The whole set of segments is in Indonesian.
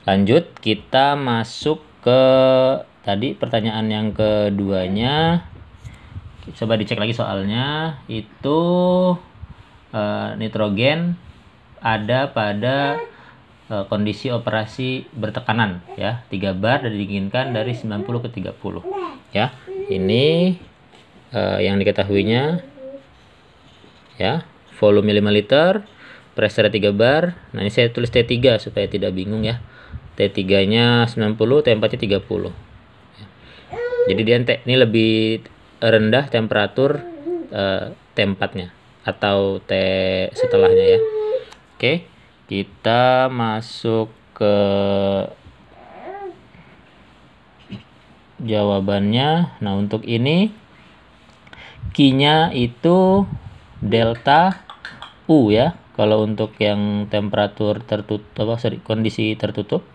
Lanjut, kita masuk ke tadi pertanyaan yang keduanya. Coba dicek lagi soalnya. Itu nitrogen ada pada kondisi operasi bertekanan ya, 3 bar dan didinginkan dari 90 ke 30 ya. Ini yang diketahuinya ya, volume 5 liter, pressure 3 bar. Nah, ini saya tulis T3 supaya tidak bingung ya. T3 nya 90, T4 nya 30 ya. Jadi dia ini lebih rendah temperatur T4 nya atau T setelahnya ya. Oke, kita masuk ke jawabannya. Nah, untuk ini Q-nya itu delta U ya. Kalau untuk yang temperatur tertutup, kondisi tertutup,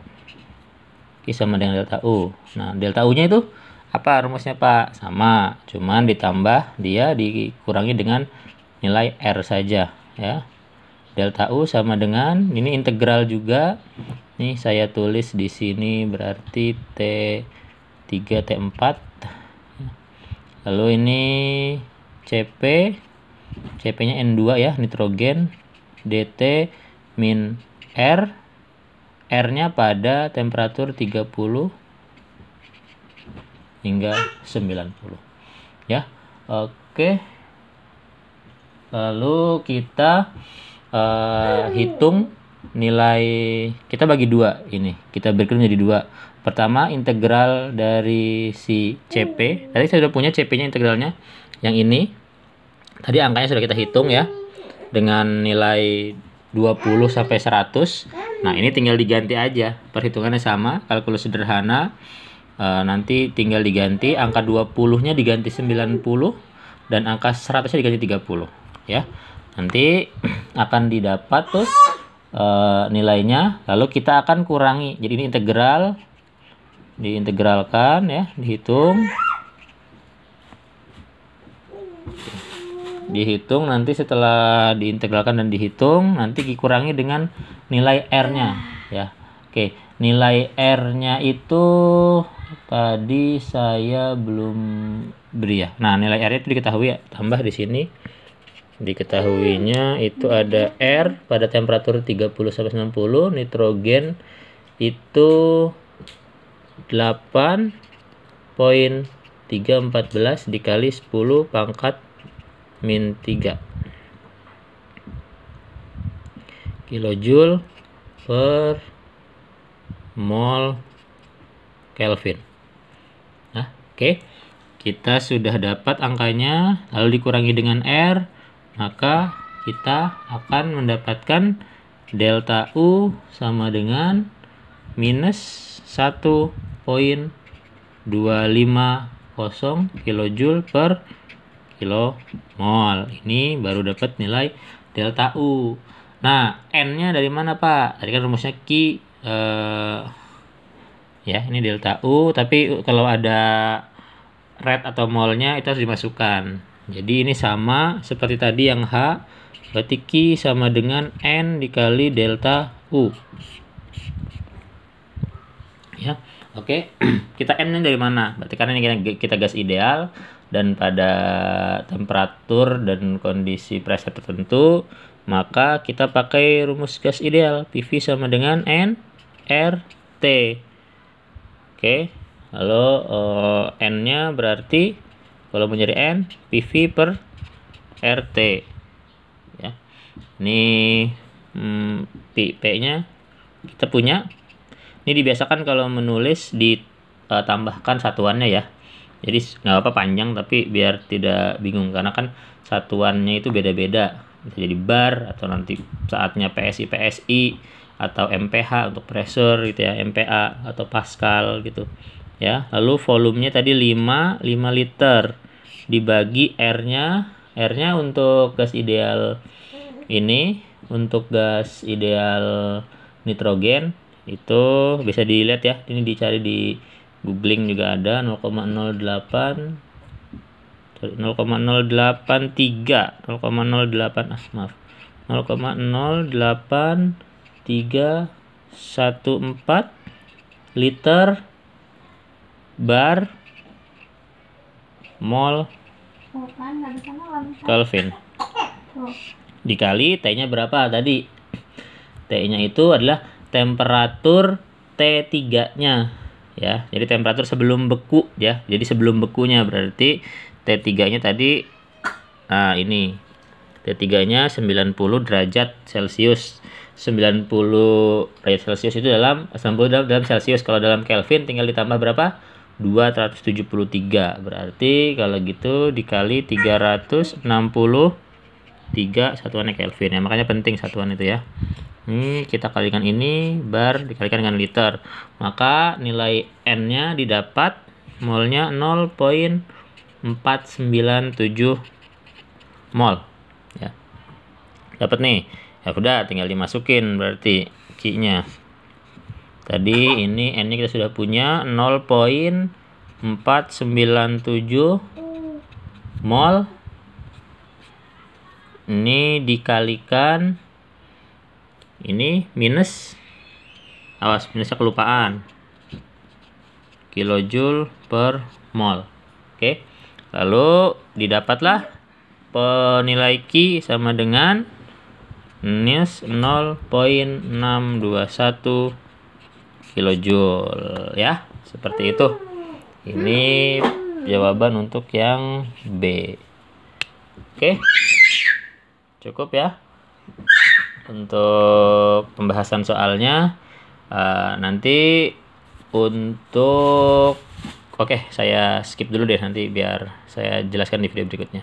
Q sama dengan delta U. Nah, delta U-nya itu apa rumusnya, Pak? Sama, cuman ditambah dia dikurangi dengan nilai R saja ya. Delta U sama dengan, ini integral juga. Nih saya tulis di sini berarti T3 T4. Lalu ini CP-nya N2 ya, nitrogen, DT min R. R-nya pada temperatur 30 hingga 90 ya. Oke. Lalu kita hitung nilai, kita bagi dua ini, kita bagi menjadi dua. Pertama, integral dari si CP. Tadi saya sudah punya CP-nya integralnya. Yang ini tadi angkanya sudah kita hitung ya, dengan nilai 20 sampai 100. Nah, ini tinggal diganti aja. Perhitungannya sama, kalkulus sederhana. Nanti tinggal diganti, angka 20-nya diganti 90 dan angka 100-nya diganti 30 ya. Nanti akan didapat tuh nilainya, lalu kita akan kurangi. Jadi ini integral, diintegralkan ya, dihitung nanti setelah diintegralkan dan dihitung, nanti dikurangi dengan nilai R-nya ya. Oke, nilai R-nya itu tadi saya belum beri ya. Nah, nilai R-nya itu diketahui ya, tambah di sini. Diketahuinya itu ada R pada temperatur 30 sampai 90, nitrogen itu 8,314 dikali 10 pangkat min 3 kilojoule per mol Kelvin. Nah, oke. Kita sudah dapat angkanya, lalu dikurangi dengan R, maka kita akan mendapatkan delta U sama dengan minus 1,250 kilojoule per kilomol. Ini baru dapat nilai delta U. Nah, N-nya dari mana, Pak? Tadi kan rumusnya Q ya, ini delta U, tapi kalau ada rate atau molnya itu harus dimasukkan. Jadi ini sama seperti tadi yang H, berarti Q sama dengan N dikali delta U. Ya, oke. Kita N-nya dari mana? Berarti karena ini kita gas ideal dan pada temperatur dan kondisi pressure tertentu, maka kita pakai rumus gas ideal. PV sama dengan N R T. Oke. Lalu N-nya berarti kalau menjadi N, PV per RT ya. Ini P-nya kita punya. Ini dibiasakan kalau menulis ditambahkan satuannya ya. Jadi nggak apa panjang, tapi biar tidak bingung karena kan satuannya itu beda-beda. Bisa jadi bar atau nanti saatnya PSI atau MPH untuk pressure gitu ya, MPa atau Pascal gitu. Ya, lalu volumenya tadi 5 liter dibagi R-nya untuk gas ideal ini, untuk gas ideal nitrogen itu bisa dilihat ya, ini dicari di googling juga ada 0,08 0,083 0,08 0,08314 liter, bar, mol, Kelvin. Dikali T-nya berapa tadi? T-nya itu adalah temperatur T3-nya ya. Jadi temperatur sebelum beku ya. Jadi sebelum bekunya berarti T3-nya tadi ini. T3-nya 90 derajat Celcius. 90 derajat Celcius itu dalam 90 dalam Celcius. Kalau dalam Kelvin tinggal ditambah berapa? 273. Berarti kalau gitu dikali 363 satuannya Kelvin ya. Makanya penting satuan itu ya. Ini kita kalikan ini bar dikalikan dengan liter. Maka nilai N-nya didapat molnya 0,497 mol ya. Dapat nih. Ya udah tinggal dimasukin berarti Q-nya. Tadi ini N-nya kita sudah punya 0,497 mol. Ini dikalikan ini minus, awas minusnya kelupaan, kilojoule per mol. Oke, lalu didapatlah penilai Q sama dengan minus 0,621 kilojoule ya, seperti itu. Ini jawaban untuk yang B. Oke, cukup ya untuk pembahasan soalnya. Nanti untuk saya skip dulu deh, nanti biar saya jelaskan di video berikutnya.